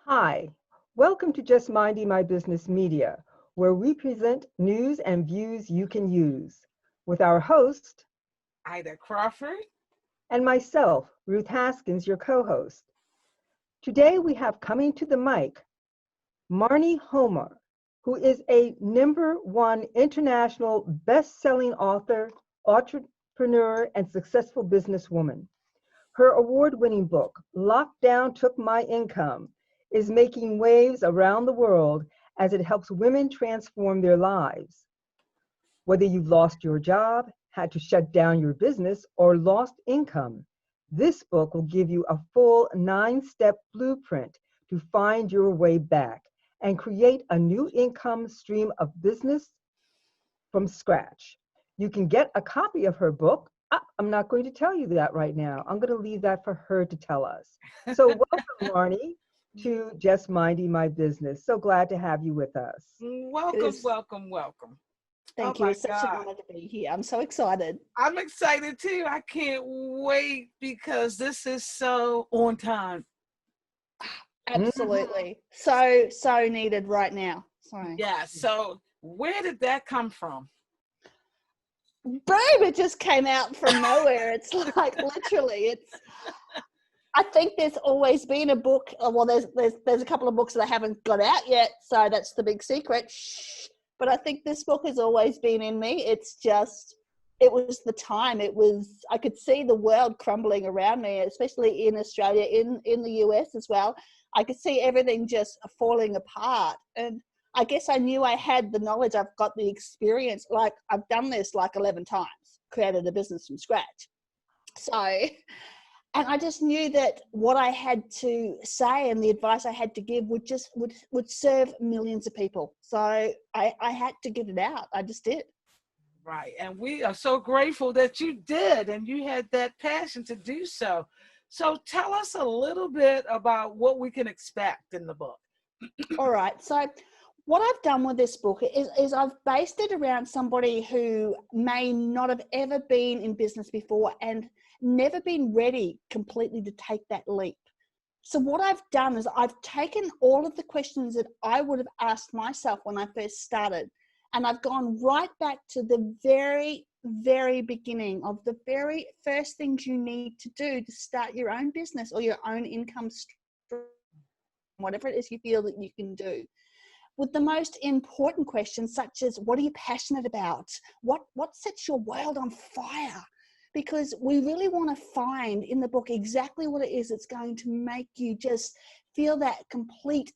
Hi, welcome to Just Minding My Business Media, where we present news and views you can use, with our host Ida Crawford. and myself, Ruth Haskins, your co-host. Today we have coming to the mic Maini Homer, who is a #1 international best-selling author, entrepreneur, and successful businesswoman. Her award-winning book, Lockdown Took My Income, is making waves around the world as it helps women transform their lives. Whether you've lost your job, had to shut down your business, or lost income, this book will give you a full 9-step blueprint to find your way back and create a new income stream of business from scratch. You can get a copy of her book. I'm not going to tell you that right now. I'm going to leave that for her to tell us. So welcome, Marnie, to Just Minding My Business. So glad to have you with us. Welcome, welcome, welcome. Thank you. It's such an honor to be here. I'm so excited. I'm excited too. I can't wait because this is so on time. Absolutely. So needed right now. Sorry. Yeah. So where did that come from? Boom, it just came out from nowhere. It's like literally, I think there's always been a book. Well, there's a couple of books that I haven't got out yet. So that's the big secret. Shh. But I think this book has always been in me. It's just, it was the time. I could see the world crumbling around me, especially in Australia, in the US as well. I could see everything just falling apart. And I guess I knew I had the knowledge. I've got the experience. Like I've done this like 11 times, created a business from scratch. So, and I just knew that what I had to say and the advice I had to give would serve millions of people. So I had to get it out. I just did. Right. And we are so grateful that you did and you had that passion to do so. So tell us a little bit about what we can expect in the book. All right. So what I've done with this book is I've based it around somebody who may not have ever been in business before and never been ready completely to take that leap. So what I've done is I've taken all of the questions that I would have asked myself when I first started, and I've gone right back to the very, very beginning of the very first things you need to do to start your own business or your own income stream, whatever it is you feel that you can do. With the most important questions, such as what are you passionate about? What sets your world on fire? Because we really want to find in the book exactly what it is that's going to make you just feel that complete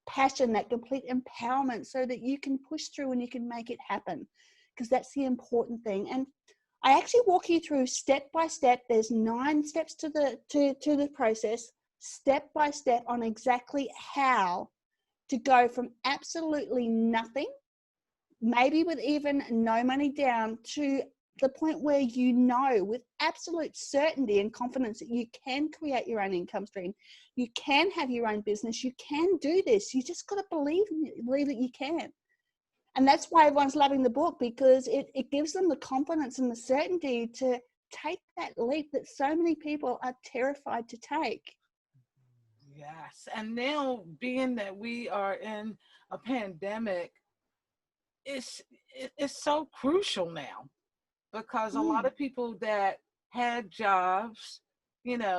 passion, that complete empowerment so that you can push through and you can make it happen. Because that's the important thing. And I actually walk you through step by step. There's 9 steps to the process, step by step on exactly how to go from absolutely nothing, maybe with even no money down, to the point where you know with absolute certainty and confidence that you can create your own income stream. You can have your own business. You can do this. You just got to believe that you can. And that's why everyone's loving the book, because it gives them the confidence and the certainty to take that leap that so many people are terrified to take. Yes. And now being that we are in a pandemic, it's so crucial now. Because a lot of people that had jobs,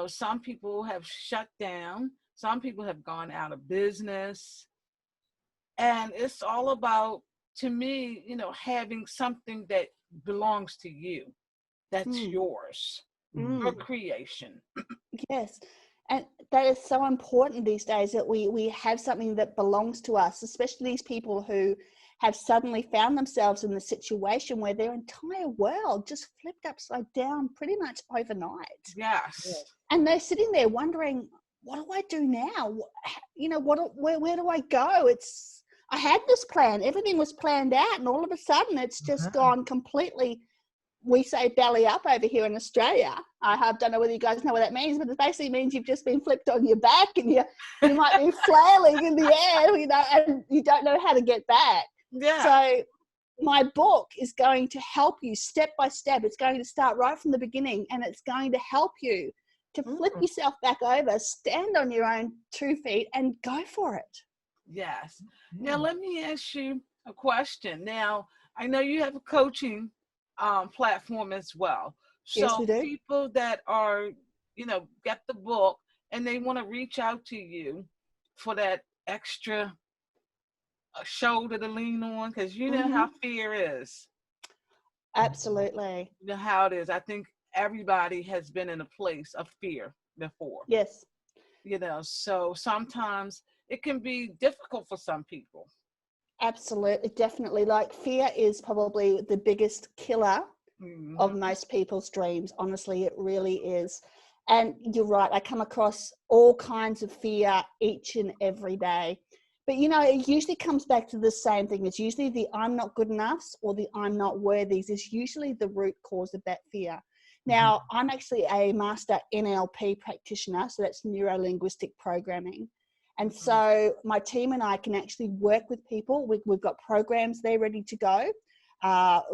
some people have shut down, some people have gone out of business. And it's all about, to me, having something that belongs to you, that's yours, your creation. Yes. And that is so important these days, that we have something that belongs to us, especially these people who have suddenly found themselves in the situation where their entire world just flipped upside down pretty much overnight. Yes. And they're sitting there wondering, what do I do now? Where do I go? I had this plan. Everything was planned out, and all of a sudden it's just gone completely. We say belly up over here in Australia. I don't know whether you guys know what that means, but it basically means you've just been flipped on your back and you might be flailing in the air, and you don't know how to get back. Yeah. So my book is going to help you step by step. It's going to start right from the beginning, and it's going to help you to flip yourself back over, stand on your own 2 feet and go for it. Yes. Now, let me ask you a question. Now, I know you have a coaching platform as well. Yes, So we do. people that are, get the book and they want to reach out to you for that extra shoulder to lean on, because you know how fear is. Absolutely. You know how it is. I think everybody has been in a place of fear before. Yes. So sometimes it can be difficult for some people. Absolutely. Definitely. Like, fear is probably the biggest killer of most people's dreams. Honestly, it really is. And you're right. I come across all kinds of fear each and every day. But, it usually comes back to the same thing. It's usually the I'm not good enough or the I'm not worthy is usually the root cause of that fear. Now, I'm actually a master NLP practitioner, so that's neuro-linguistic programming. And so my team and I can actually work with people. We've got programs there ready to go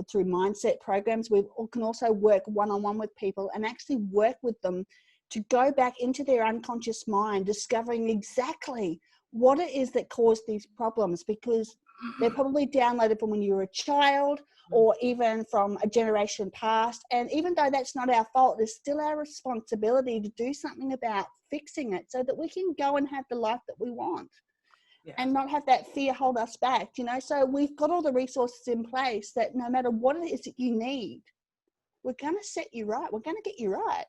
through mindset programs. We can also work one-on-one with people and actually work with them to go back into their unconscious mind, discovering exactly what it is that caused these problems, because they're probably downloaded from when you were a child or even from a generation past. And even though that's not our fault, it's still our responsibility to do something about fixing it so that we can go and have the life that we want and not have that fear hold us back, So we've got all the resources in place that no matter what it is that you need, we're going to set you right. We're going to get you right.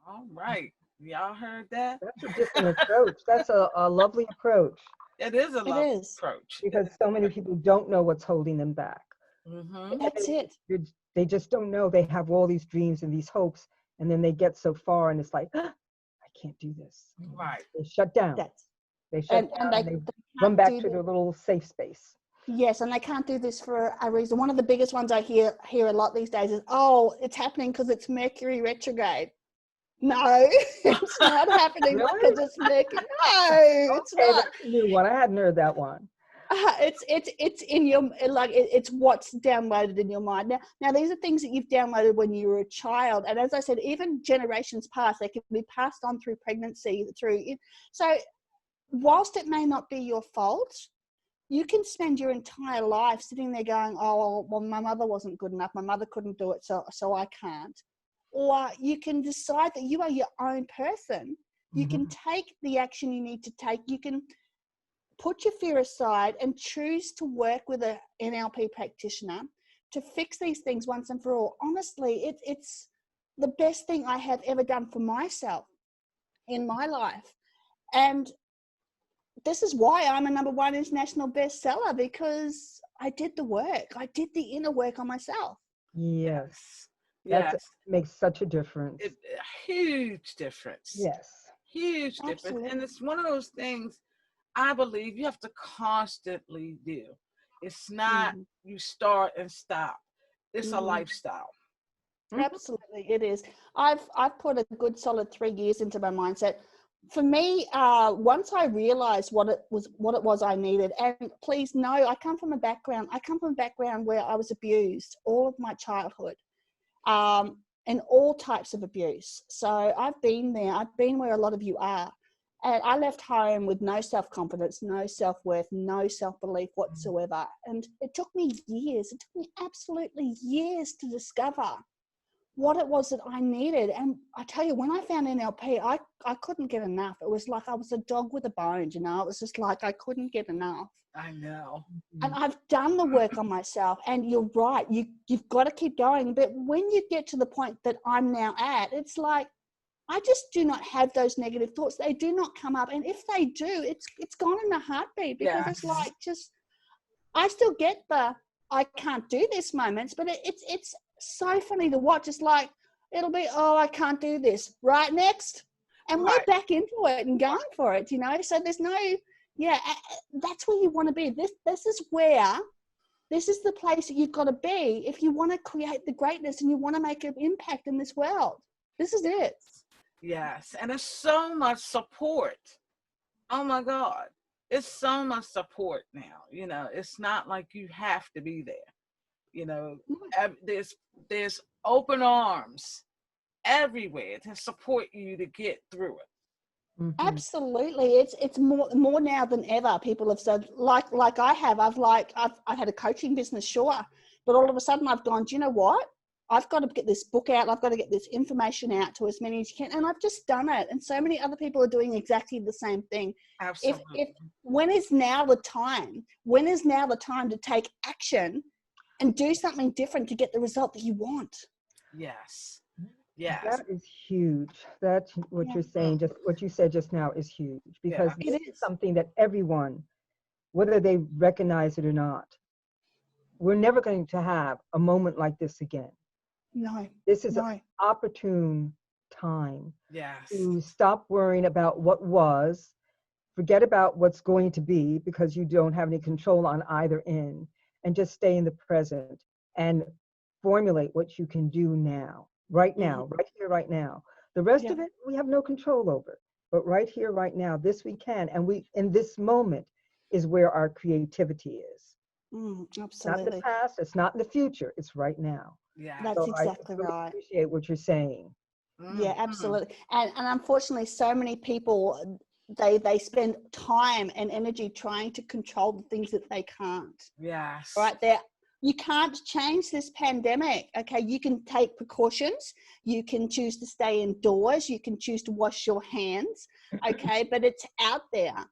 All right. Y'all heard that? That's a different approach. That's a lovely approach. It is a lovely approach. Because so many people don't know what's holding them back. That's it. They just don't know. They have all these dreams and these hopes, and then they get so far and it's like, I can't do this. Right. They shut down. They shut down and they run back to their little safe space. Yes, and they can't do this for a reason. One of the biggest ones I hear a lot these days is, it's happening because it's Mercury retrograde. No, it's not happening because it's Mercury. No, it's not. That's a new one. I hadn't heard that one. It's in your, it's what's downloaded in your mind. Now these are things that you've downloaded when you were a child, and as I said, even generations past, they can be passed on through pregnancy, so whilst it may not be your fault, you can spend your entire life sitting there going, oh, well, my mother wasn't good enough, my mother couldn't do it, so I can't. Or you can decide that you are your own person. You can take the action you need to take. You can put your fear aside and choose to work with an NLP practitioner to fix these things once and for all. Honestly, it's the best thing I have ever done for myself in my life. And this is why I'm a #1 international bestseller, because I did the work. I did the inner work on myself. Yes. Yes. That makes such a difference. Huge difference. Yes. Huge difference. And it's one of those things I believe you have to constantly do. It's not you start and stop. It's a lifestyle. Absolutely, it is. I've put a good solid 3 years into my mindset. For me, once I realized what it was I needed, and please know, I come from a background where I was abused all of my childhood, and all types of abuse. So I've been there. I've been where a lot of you are. And I left home with no self-confidence, no self-worth, no self-belief whatsoever. And it took me years. It took me absolutely years to discover what it was that I needed. And I tell you, when I found NLP, I couldn't get enough. It was like I was a dog with a bone, It was just like I couldn't get enough. I know. And I've done the work on myself. And you're right, you've got to keep going. But when you get to the point that I'm now at, it's like, I just do not have those negative thoughts. They do not come up. And if they do, it's gone in a heartbeat, because it's like, I still get the I can't do this moments, but it's so funny to watch. It's like, it'll be, I can't do this. Right, next. And we're back into it and going for it, So there's no, that's where you want to be. This is the place that you've got to be if you want to create the greatness and you want to make an impact in this world. This is it. Yes, and there's so much support. Oh my God, it's so much support now. It's not like you have to be there. There's open arms everywhere to support you to get through it. Mhm. Absolutely. It's more now than ever. People have said, like I have, I've had a coaching business, sure. But all of a sudden I've gone, do you know what? I've got to get this book out. I've got to get this information out to as many as you can. And I've just done it. And so many other people are doing exactly the same thing. Absolutely. When is now the time? When is now the time to take action and do something different to get the result that you want? Yes. Yes. That is huge. That's what Yeah. you're saying. Just what you said just now is huge, because Yeah. this is something that everyone, whether they recognize it or not, we're never going to have a moment like this again. No. This is No. an opportune time Yes. to stop worrying about what was, forget about what's going to be, because you don't have any control on either end, and just stay in the present and formulate what you can do now, right now, right here, right now. The rest of it, we have no control over. But right here, right now, this we can. And we, in this moment, is where our creativity is. Not in the Absolutely. past, it's not in the future, it's right now. Yeah. That's So I exactly really right. appreciate what you're saying. Yeah, absolutely. And unfortunately, so many people, they spend time and energy trying to control the things that they can't. Yes. Right there. You can't change this pandemic. Okay. You can take precautions. You can choose to stay indoors. You can choose to wash your hands. Okay. But it's out there.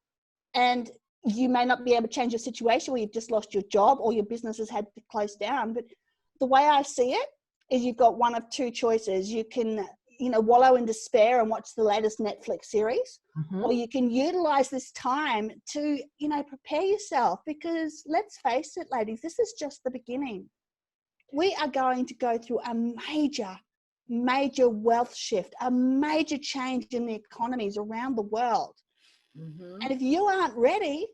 And you may not be able to change your situation where you've just lost your job or your business has had to close down. But the way I see it is you've got one of two choices. You can, wallow in despair and watch the latest Netflix series, or you can utilize this time to, prepare yourself, because let's face it, ladies, this is just the beginning. We are going to go through a major wealth shift, a major change in the economies around the world. And if you aren't ready,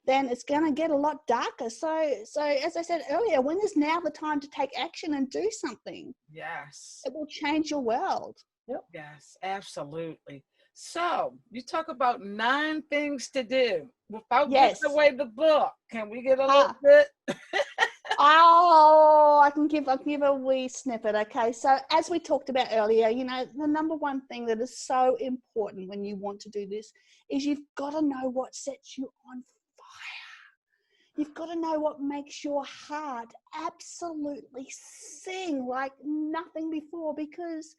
then it's going to get a lot darker. So as I said earlier, when is now the time to take action and do something? Yes. It will change your world. Yep. Yes, absolutely. So you talk about 9 things to do without Yes. giving away the book. Can we get a little bit? I can give a wee snippet. Okay. So as we talked about earlier, the number one thing that is so important when you want to do this is you've got to know what sets you on fire. You've got to know what makes your heart absolutely sing like nothing before, because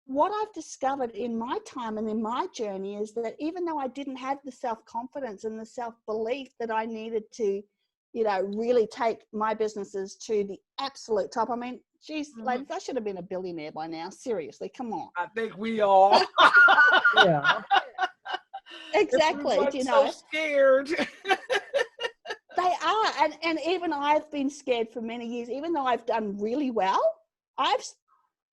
what I've discovered in my time and in my journey is that even though I didn't have the self-confidence and the self-belief that I needed to, really take my businesses to the absolute top. I mean, geez, ladies, I should have been a billionaire by now. Seriously, come on. I think we are. Yeah. Exactly. Everyone's so scared. They are. And even I've been scared for many years. Even though I've done really well, I've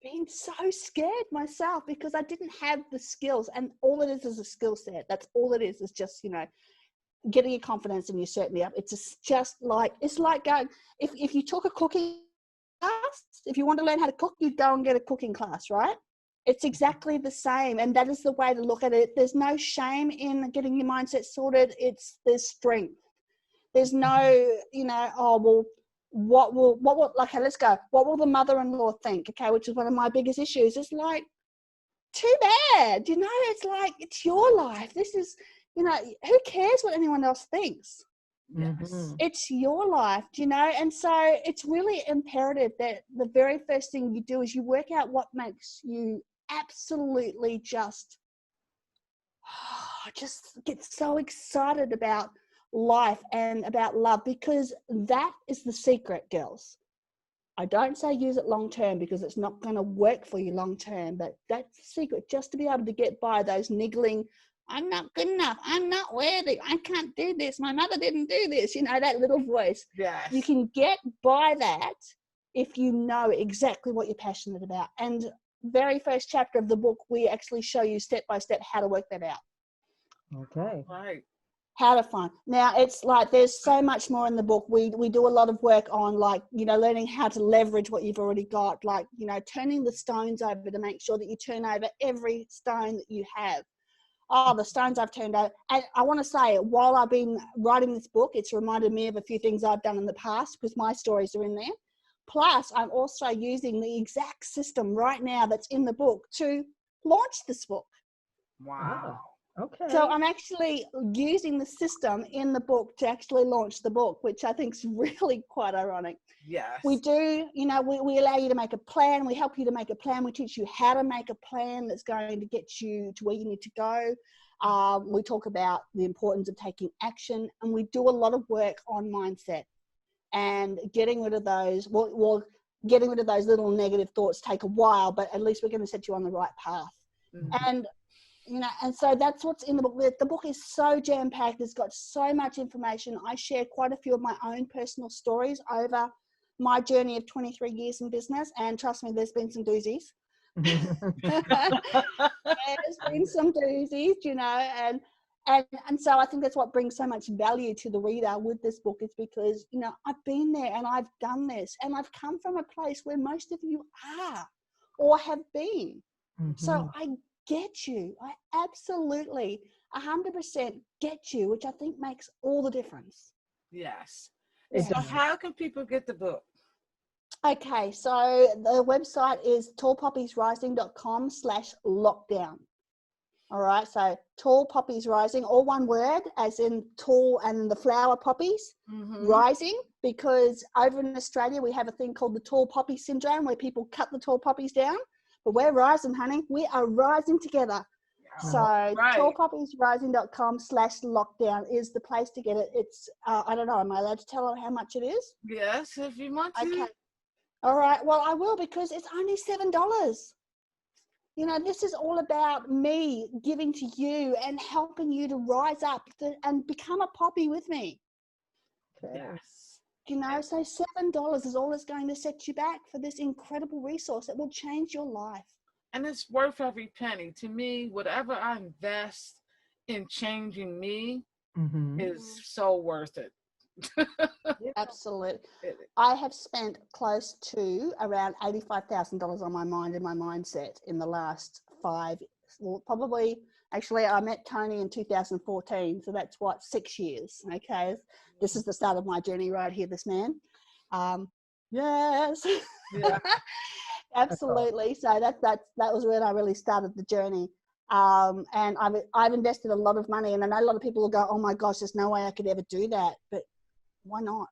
been so scared myself because I didn't have the skills. And all it is a skill set. That's all it is just, getting your confidence and your certainty up. It's just like, it's like going, if you took a cooking class, if you want to learn how to cook, you go and get a cooking class, right? It's exactly the same. And that is the way to look at it. There's no shame in getting your mindset sorted. There's strength. There's no, what will, okay, let's go. What will the mother-in-law think? Okay, which is one of my biggest issues. It's like, too bad, it's like, it's your life. This is, who cares what anyone else thinks? Yes. It's your life, and so it's really imperative that the very first thing you do is you work out what makes you absolutely just get so excited about life and about love, because that is the secret, girls. I don't say use it long term, because it's not going to work for you long term, but that's the secret, just to be able to get by those niggling, I'm not good enough, I'm not worthy, I can't do this, my mother didn't do this, that little voice. Yes. You can get by that if you know exactly what you're passionate about. And very first chapter of the book, we actually show you step by step how to work that out. Okay. Right. How to find. Now, it's like there's so much more in the book. We do a lot of work on, like, learning how to leverage what you've already got, like, turning the stones over to make sure that you turn over every stone that you have. Oh, the stones I've turned over. And I want to say, while I've been writing this book, it's reminded me of a few things I've done in the past, because my stories are in there. Plus, I'm also using the exact system right now that's in the book to launch this book. Wow. Okay. So I'm actually using the system in the book to actually launch the book, which I think is really quite ironic. Yes. We do, you know, we allow you to make a plan. We help you to make a plan. We teach you how to make a plan that's going to get you to where you need to go. We talk about the importance of taking action, and we do a lot of work on mindset and getting rid of those. Well, getting rid of those little negative thoughts take a while, but at least we're going to set you on the right path. Mm-hmm. And you know, and so that's what's in the book. The book is so jam-packed. It's got so much information. I share quite a few of my own personal stories over my journey of 23 years in business. And trust me, there's been some doozies. There's been some doozies, you know, and so I think that's what brings so much value to the reader with this book, is because, you know, I've been there and I've done this, and I've come from a place where most of you are or have been. So I get you. I absolutely 100% get you, which I think makes all the difference. Yes. It So does. how can people get the book? Okay, so the website is tallpoppiesrising.com/lockdown. All right, so Tall Poppies Rising, all one word, as in tall and the flower poppies, rising, because over in Australia we have a thing called the tall poppy syndrome, where people cut the tall poppies down. But we're rising, honey. We are rising together. So tallpoppiesrising.com/lockdown is the place to get it. It's, I don't know, am I allowed to tell them how much it is? Yes, if you want to. Okay. All right. Well, I will, because it's only $7. You know, this is all about me giving to you and helping you to rise up and become a poppy with me. Okay. Yes. You know, so $7 is all that's going to set you back for this incredible resource that will change your life. And it's worth every penny. To me, whatever I invest in changing me is so worth it. Absolutely. I have spent close to around $85,000 on my mind and my mindset in the last probably, actually, I met Tony in 2014. So that's 6 years. Okay. This is the start of my journey right here, this man. Yes. Yeah. Absolutely. So that was when I really started the journey. And I've invested a lot of money, and I know a lot of people will go, oh my gosh, there's no way I could ever do that. But why not?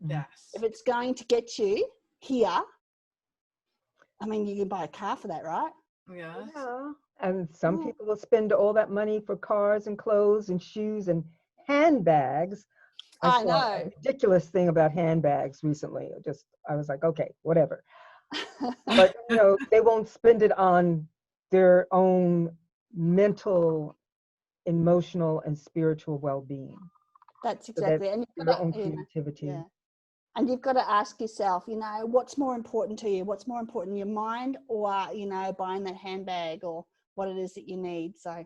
Yes. If it's going to get you here, I mean, you can buy a car for that, right? Yes. Yeah. And some people will spend all that money for cars and clothes and shoes and handbags. I saw a ridiculous thing about handbags recently. I was like, okay, whatever. But, you know, they won't spend it on their own mental, emotional, and spiritual well-being. That's exactly. And you've their own creativity. Yeah. And you've got to ask yourself, you know, what's more important to you? What's more important, your mind, or, you know, buying that handbag, or what it is that you need? So.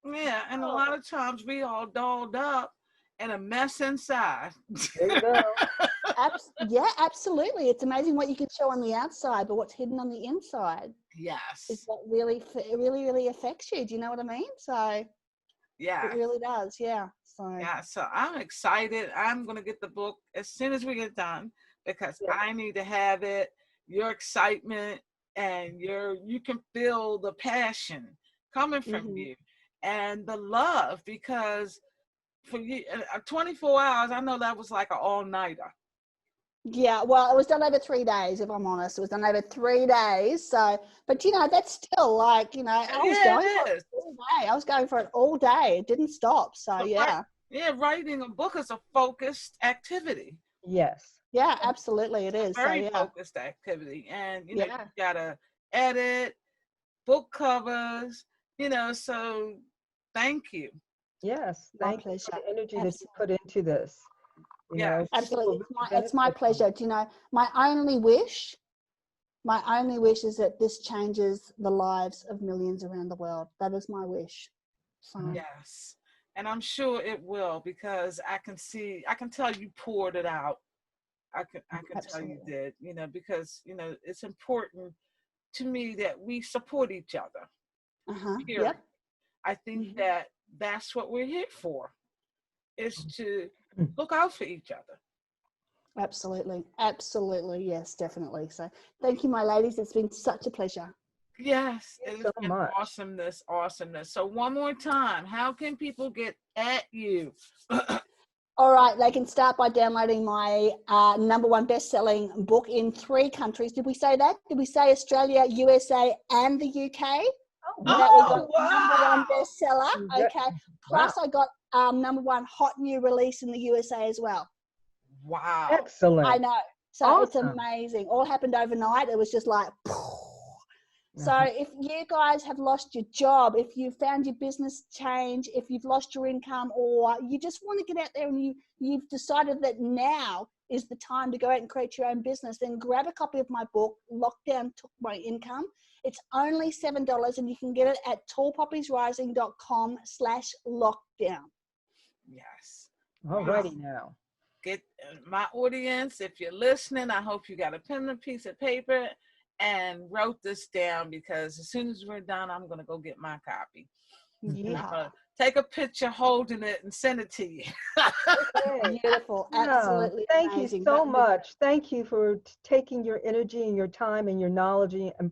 Yeah, and a lot of times we all dolled up and a mess inside. There you go. Yeah, absolutely. It's amazing what you can show on the outside, but what's hidden on the inside, yes, is what really, really affects you. Do you know what I mean? So yeah, it really does. Yeah. So I'm excited. I'm going to get the book as soon as we get done, because I need to have it. Your excitement, and you can feel the passion coming from you, and the love, because for you, 24 hours, I know that was like an all-nighter. Yeah, well, it was done over 3 days, if I'm honest. It was done over 3 days. So, but you know, that's still like, you know, I was going for it all day. I was going for it all day. It didn't stop. So yeah. Writing a book is a focused activity. Yes. Yeah, absolutely, it is. Very focused activity, and you know, you gotta edit book covers. You know, so thank you. Yes, thank you for the energy that you put into this. Yeah, absolutely. It's my pleasure. Do you know, my only wish is that this changes the lives of millions around the world. That is my wish. So. Yes, and I'm sure it will, because I can tell you poured it out. I can tell you did. You know, because you know it's important to me that we support each other. Yep. I think that's what we're here for, is to look out for each other. Absolutely. Absolutely. Yes, definitely. So thank you, my ladies. It's been such a pleasure. Yes, Thank it you has so been much. awesomeness, awesomeness. So one more time, how can people get at you? All right, they can start by downloading my #1 best-selling book in 3 countries. Did we say that? Did we say Australia, USA, and the UK? Oh, That we got Oh, wow. #1 bestseller. That- Okay. wow. Plus, I got #1 hot new release in the USA as well. Wow. Excellent. I know. So it's Awesome. amazing. All happened overnight. It was just like. So if you guys have lost your job, if you found your business change, if you've lost your income, or you just want to get out there and you've decided that now is the time to go out and create your own business, then grab a copy of my book, Lockdown Took My Income. It's only $7 and you can get it at tallpoppiesrising.com/lockdown. Yes. Alrighty now. Get my audience, if you're listening, I hope you got a pen and a piece of paper and wrote this down, because as soon as we're done, I'm going to go get my copy. And I'm Yeah. going to take a picture holding it and send it to you. Okay. Beautiful. No, Absolutely thank amazing. you so But much. Thank you for taking your energy and your time and your knowledge and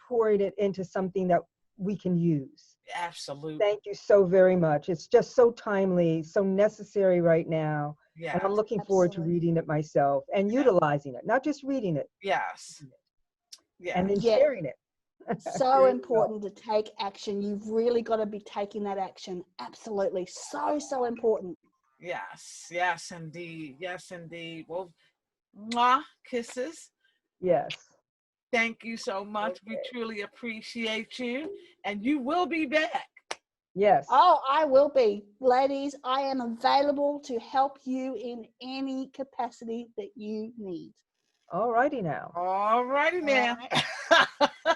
pouring it into something that we can use. Absolutely. Thank you so very much. It's just so timely, so necessary right now. Yeah. And I'm looking forward to Absolutely. reading it myself and utilizing it, not just reading it, Yes. Yeah. and then Yeah. sharing it. So There you go. important to take action. You've really got to be taking that action. Absolutely. So important. Yes. Yes, indeed. Yes, indeed. Well, mwah, kisses. Yes. Thank you so much. We Okay. truly appreciate you. And you will be back. Yes. Oh, I will be. Ladies, I am available to help you in any capacity that you need. Alrighty now. All righty now. All